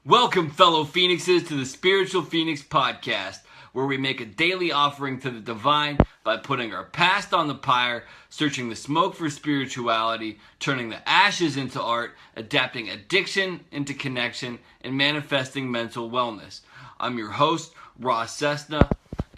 Welcome, fellow Phoenixes, to the Spiritual Phoenix Podcast, where we make a daily offering to the divine by putting our past on the pyre, searching the smoke for spirituality, turning the ashes into art, adapting addiction into connection, and manifesting mental wellness. I'm your host, Ross Cessna,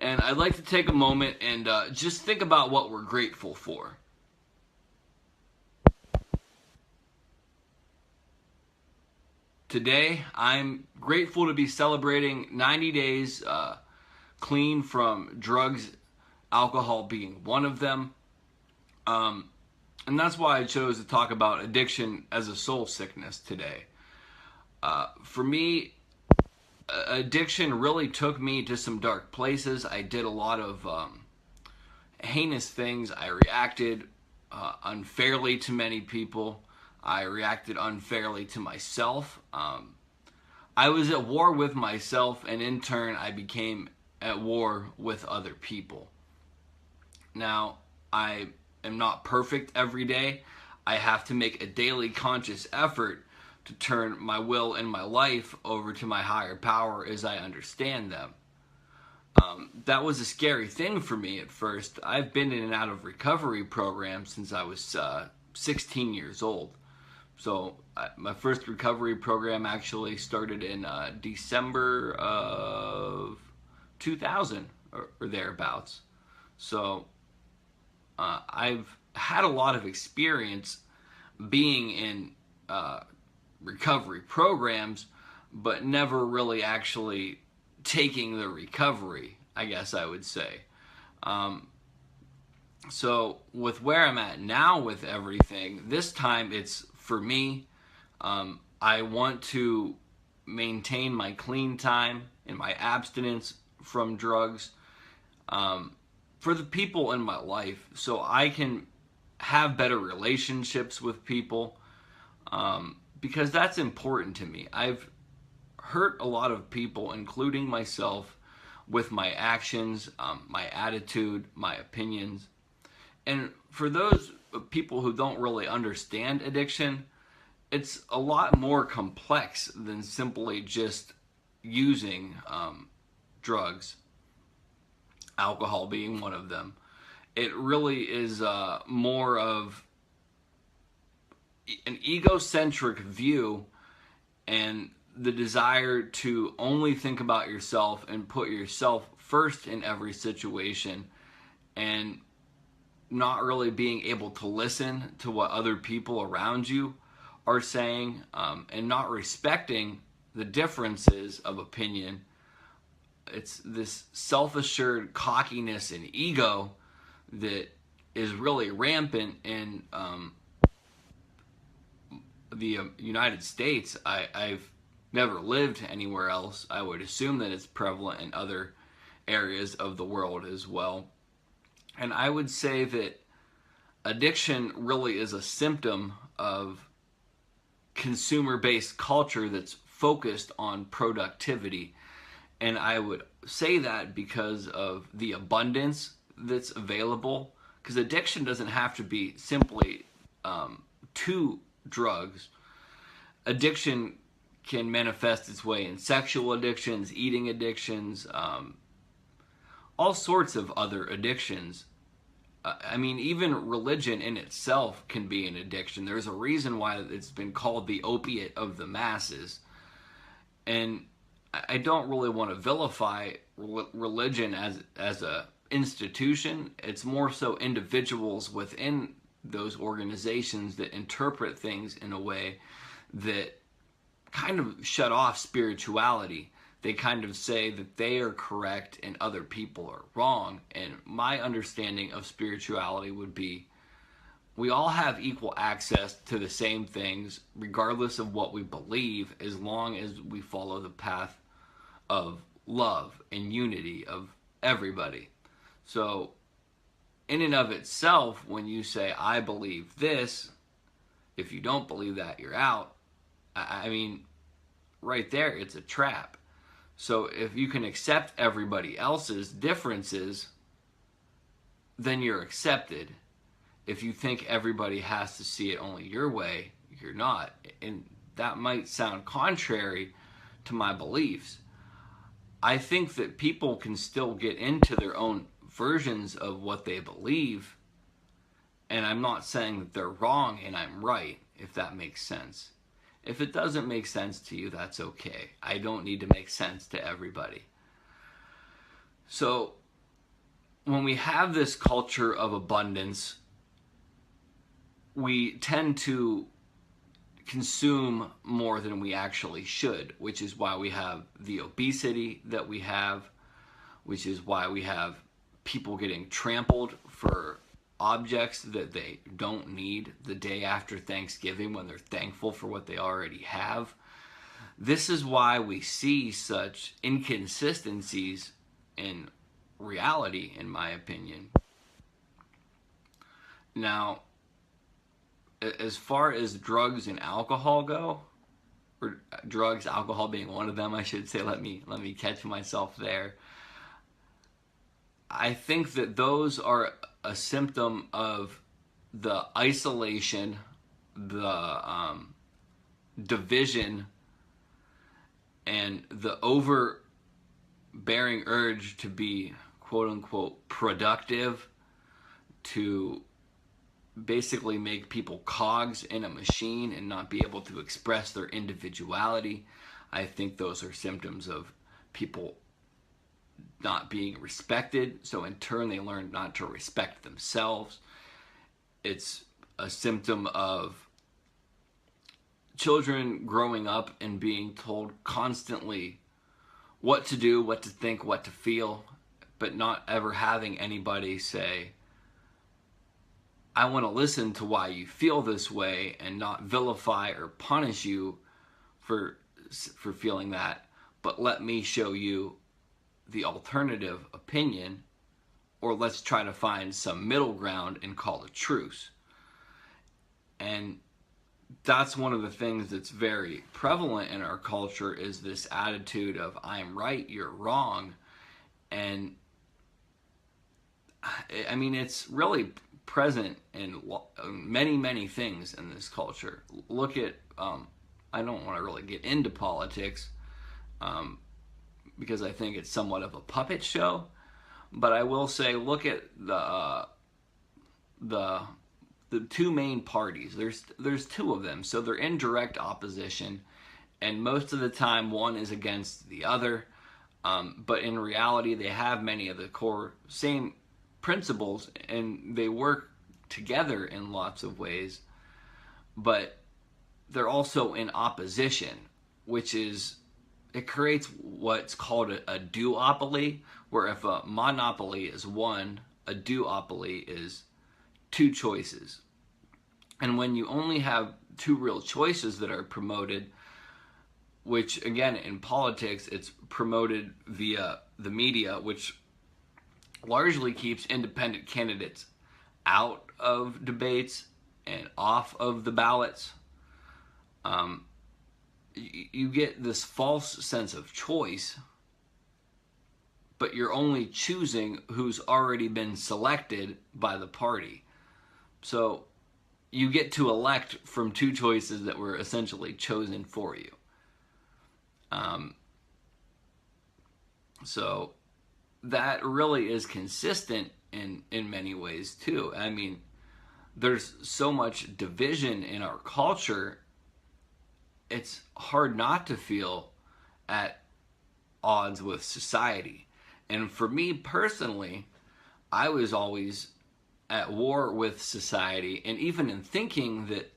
and I'd like to take a moment and just think about what we're grateful for. Today, I'm grateful to be celebrating 90 days clean from drugs, alcohol being one of them. And that's why I chose to talk about addiction as a soul sickness today. For me, addiction really took me to some dark places. I did a lot of heinous things. I reacted unfairly to many people. I reacted unfairly to myself. I was at war with myself, and in turn, I became at war with other people. Now, I am not perfect every day. I have to make a daily conscious effort to turn my will and my life over to my higher power as I understand them. That was a scary thing for me at first. I've been in and out of recovery programs since I was 16 years old. So my first recovery program actually started in December of 2000 or thereabouts. So I've had a lot of experience being in recovery programs, but never really actually taking the recovery, I guess I would say. So with where I'm at now with everything, this time it's for me. I want to maintain my clean time and my abstinence from drugs for the people in my life, so I can have better relationships with people, because that's important to me. I've hurt a lot of people, including myself, with my actions, my attitude, my opinions. And for those people who don't really understand addiction, it's a lot more complex than simply just using drugs, alcohol being one of them. It really is more of an egocentric view and the desire to only think about yourself and put yourself first in every situation, and not really being able to listen to what other people around you are saying, and not respecting the differences of opinion. It's this self-assured cockiness and ego that is really rampant in the United States. I've never lived anywhere else. I would assume that it's prevalent in other areas of the world as well. And I would say that addiction really is a symptom of consumer-based culture that's focused on productivity. And I would say that because of the abundance that's available. Because addiction doesn't have to be simply to drugs. Addiction can manifest its way in sexual addictions, eating addictions, all sorts of other addictions. I mean, even religion in itself can be an addiction. There's a reason why it's been called the opiate of the masses. And I don't really want to vilify religion as a institution. It's more so individuals within those organizations that interpret things in a way that kind of shut off spirituality. They kind of say that they are correct and other people are wrong. And my understanding of spirituality would be, we all have equal access to the same things, regardless of what we believe, as long as we follow the path of love and unity of everybody. So, in and of itself, when you say, I believe this, if you don't believe that, you're out. I mean, right there, it's a trap. So if you can accept everybody else's differences, then you're accepted. If you think everybody has to see it only your way, you're not. And that might sound contrary to my beliefs. I think that people can still get into their own versions of what they believe, and I'm not saying that they're wrong and I'm right, if that makes sense. If it doesn't make sense to you, that's okay. I don't need to make sense to everybody. So when we have this culture of abundance, we tend to consume more than we actually should, which is why we have the obesity that we have, which is why we have people getting trampled for objects that they don't need the day after Thanksgiving when they're thankful for what they already have. This is why we see such inconsistencies in reality, in my opinion. Now, as far as drugs and alcohol go, or drugs, alcohol being one of them, I should say, let me catch myself there. I think that those are a symptom of the isolation, the division, and the overbearing urge to be quote unquote productive, to basically make people cogs in a machine and not be able to express their individuality. I think those are symptoms of people not being respected, so in turn they learn not to respect themselves. It's a symptom of children growing up and being told constantly what to do, what to think, what to feel, but not ever having anybody say, I want to listen to why you feel this way, and not vilify or punish you for feeling that, but let me show you the alternative opinion, or let's try to find some middle ground and call a truce. And that's one of the things that's very prevalent in our culture, is this attitude of I'm right, you're wrong. And I mean, it's really present in many things in this culture. Look at, I don't want to really get into politics, because I think it's somewhat of a puppet show, but I will say, look at the two main parties. There's two of them, so they're in direct opposition, and most of the time one is against the other, but in reality they have many of the core same principles, and they work together in lots of ways, but they're also in opposition, which is, it creates what's called a duopoly, where if a monopoly is one, a duopoly is two choices. And when you only have two real choices that are promoted, which again in politics it's promoted via the media, which largely keeps independent candidates out of debates and off of the ballots, you get this false sense of choice, but you're only choosing who's already been selected by the party. So you get to elect from two choices that were essentially chosen for you. So that really is consistent in many ways too. I mean, there's so much division in our culture, it's hard not to feel at odds with society. And for me personally, I was always at war with society, and even in thinking that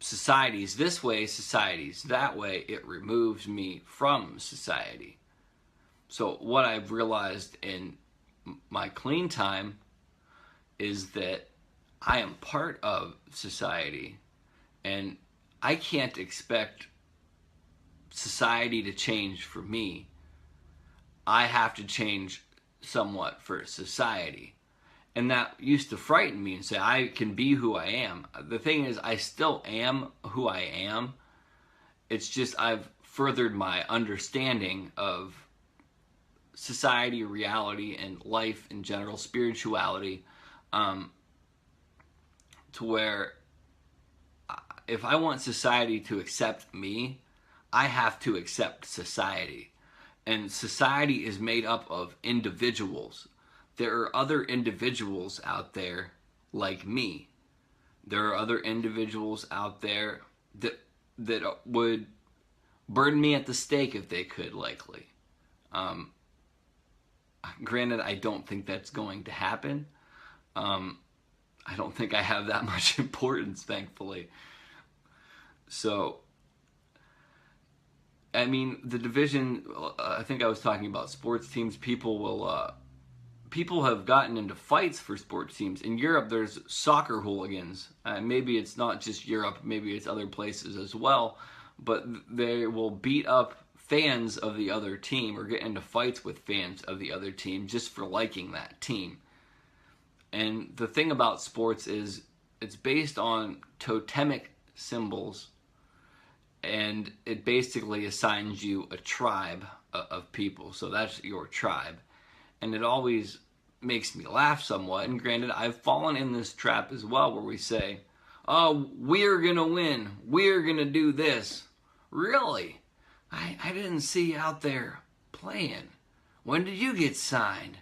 society's this way, society's that way, it removes me from society. So what I've realized in my clean time is that I am part of society, and I can't expect society to change for me. I have to change somewhat for society. And that used to frighten me and say, I can be who I am. The thing is, I still am who I am. It's just I've furthered my understanding of society, reality, and life in general, spirituality, to where if I want society to accept me, I have to accept society. And society is made up of individuals. There are other individuals out there like me. There are other individuals out there that would burn me at the stake if they could, likely. Granted, I don't think that's going to happen. I don't think I have that much importance, thankfully. So, I mean, the division, I think I was talking about sports teams. People have gotten into fights for sports teams. In Europe, there's soccer hooligans. Maybe it's not just Europe, maybe it's other places as well. But they will beat up fans of the other team or get into fights with fans of the other team just for liking that team. And the thing about sports is it's based on totemic symbols, and it basically assigns you a tribe of people. So that's your tribe. And it always makes me laugh somewhat. And granted, I've fallen in this trap as well, where we say, oh, we're going to win. We're going to do this. Really? I didn't see you out there playing. When did you get signed?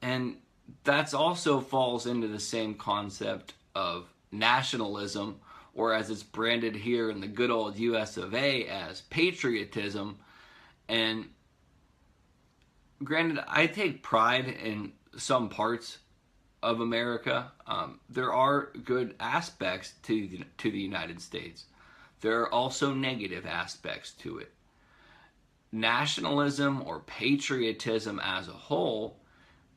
And that's also falls into the same concept of nationalism, or as it's branded here in the good old US of A as patriotism. And granted, I take pride in some parts of America. There are good aspects to the United States. There are also negative aspects to it. Nationalism or patriotism as a whole,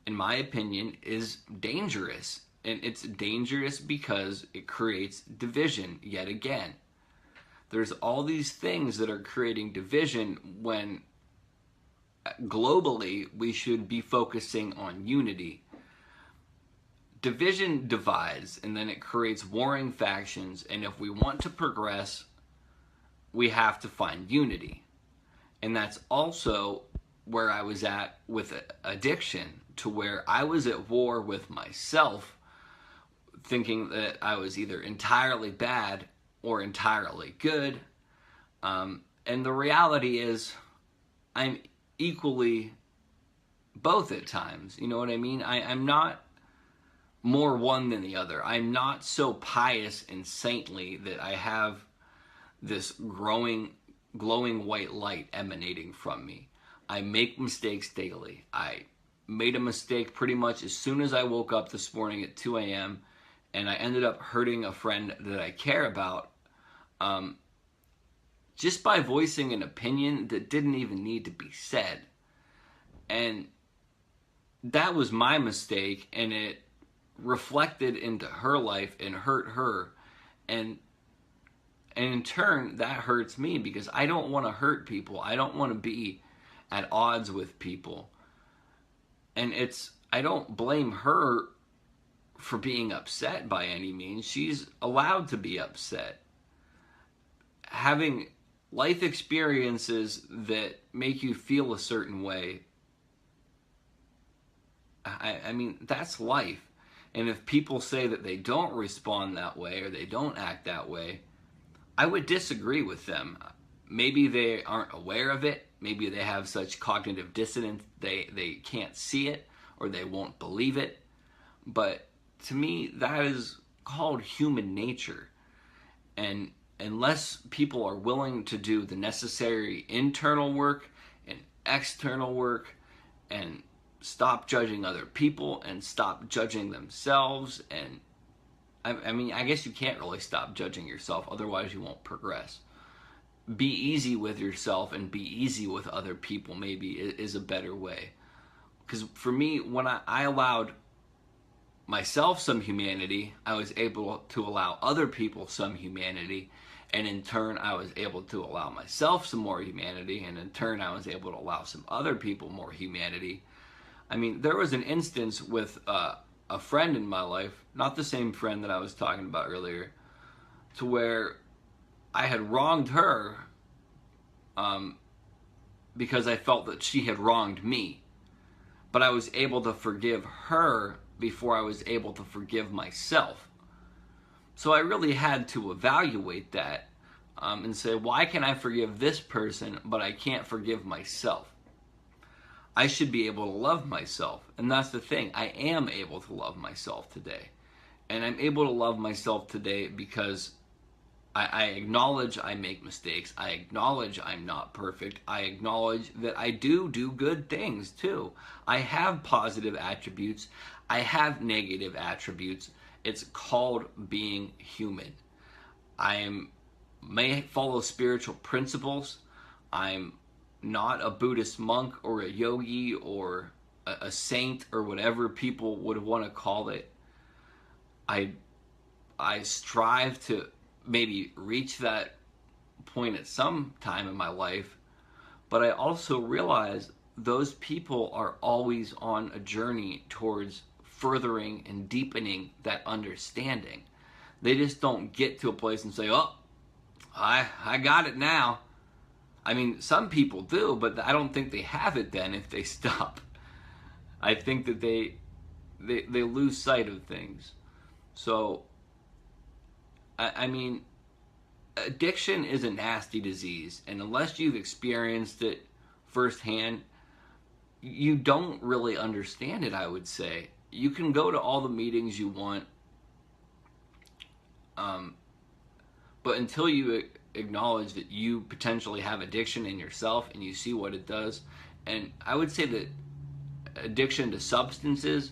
in my opinion, is dangerous. And it's dangerous because it creates division yet again. There's all these things that are creating division when globally we should be focusing on unity. Division divides, and then it creates warring factions, and if we want to progress, we have to find unity. And that's also where I was at with addiction, to where I was at war with myself, thinking that I was either entirely bad or entirely good. And the reality is I'm equally both at times. You know what I mean? I'm not more one than the other. I'm not so pious and saintly that I have this glowing white light emanating from me. I make mistakes daily. I made a mistake pretty much as soon as I woke up this morning at 2 a.m. and I ended up hurting a friend that I care about just by voicing an opinion that didn't even need to be said. And that was my mistake, and it reflected into her life and hurt her. And in turn, that hurts me because I don't want to hurt people. I don't want to be at odds with people. And I don't blame her for being upset by any means. She's allowed to be upset. Having life experiences that make you feel a certain way, I mean, that's life. And if people say that they don't respond that way or they don't act that way, I would disagree with them. Maybe they aren't aware of it. Maybe they have such cognitive dissonance they can't see it or they won't believe it. But to me, that is called human nature. And unless people are willing to do the necessary internal work and external work and stop judging other people and stop judging themselves, and I mean, I guess you can't really stop judging yourself, otherwise you won't progress. Be easy with yourself and be easy with other people, maybe, is a better way. Because for me, when I allowed myself some humanity, I was able to allow other people some humanity, and in turn I was able to allow myself some more humanity, and in turn I was able to allow some other people more humanity. I mean, there was an instance with a friend in my life, not the same friend that I was talking about earlier, to where I had wronged her because I felt that she had wronged me. But I was able to forgive her before I was able to forgive myself. So I really had to evaluate that. and say, why can I forgive this person, but I can't forgive myself? I should be able to love myself. And that's the thing. I am able to love myself today. And I'm able to love myself today because I acknowledge I make mistakes. I acknowledge I'm not perfect. I acknowledge that I do good things too. I have positive attributes. I have negative attributes. It's called being human. May follow spiritual principles. I'm not a Buddhist monk or a yogi or a saint or whatever people would want to call it. I strive to maybe reach that point at some time in my life, but I also realize those people are always on a journey towards furthering and deepening that understanding. They just don't get to a place and say, oh, I got it now. I mean, some people do, but I don't think they have it then if they stop. I think that they lose sight of things. So, I mean, addiction is a nasty disease, and unless you've experienced it firsthand, you don't really understand it, I would say. You can go to all the meetings you want, but until you acknowledge that you potentially have addiction in yourself and you see what it does, and I would say that addiction to substances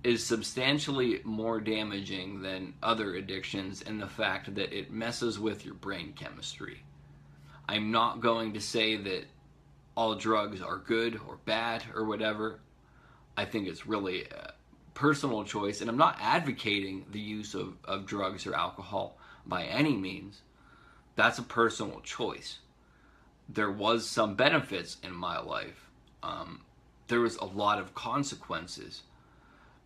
is substantially more damaging than other addictions in the fact that it messes with your brain chemistry. I'm not going to say that all drugs are good or bad or whatever. I think it's really a personal choice, and I'm not advocating the use of drugs or alcohol by any means. That's a personal choice. There was some benefits in my life. There was a lot of consequences.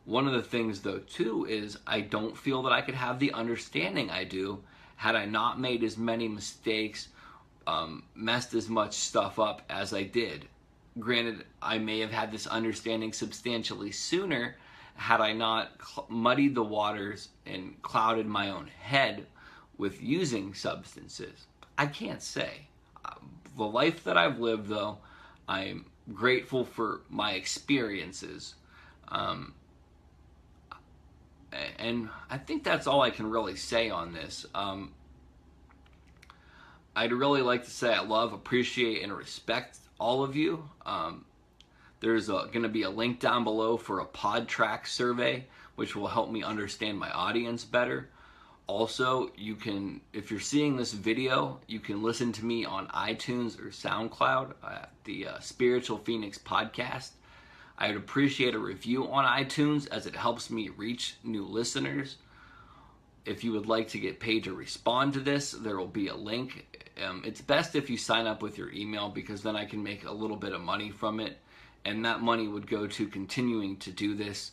One of the things, though, too, is I don't feel that I could have the understanding I do had I not made as many mistakes, messed as much stuff up as I did. Granted, I may have had this understanding substantially sooner had I not muddied the waters and clouded my own head with using substances. I can't say. The life that I've lived, though, I'm grateful for my experiences. And I think that's all I can really say on this. I'd really like to say I love, appreciate, and respect all of you. There's going to be a link down below for a PodTrack survey, which will help me understand my audience better. Also, you can, if you're seeing this video, you can listen to me on iTunes or SoundCloud at the Spiritual Phoenix Podcast. I would appreciate a review on iTunes as it helps me reach new listeners. If you would like to get paid to respond to this, there will be a link. It's best if you sign up with your email because then I can make a little bit of money from it, and that money would go to continuing to do this.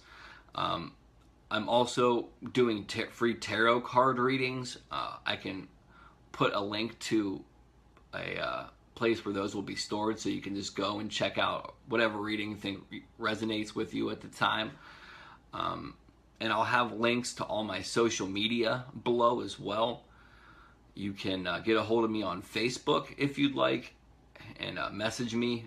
I'm also doing free tarot card readings. I can put a link to a place where those will be stored, so you can just go and check out whatever reading you think resonates with you at the time. And I'll have links to all my social media below as well. You can get a hold of me on Facebook if you'd like, and message me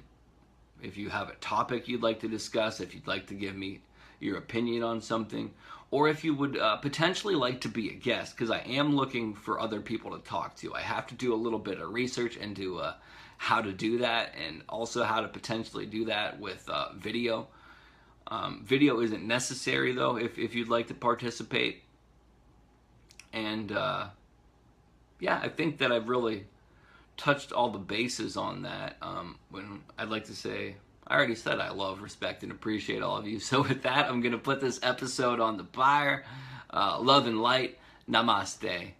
if you have a topic you'd like to discuss, if you'd like to give me your opinion on something, or if you would potentially like to be a guest, because I am looking for other people to talk to. I have to do a little bit of research into how to do that, and also how to potentially do that with video. Video isn't necessary, though, if you'd like to participate. And yeah, I think that I've really touched all the bases on that. When I'd like to say, I already said I love, respect, and appreciate all of you. So with that, I'm going to put this episode on the fire. Love and light. Namaste.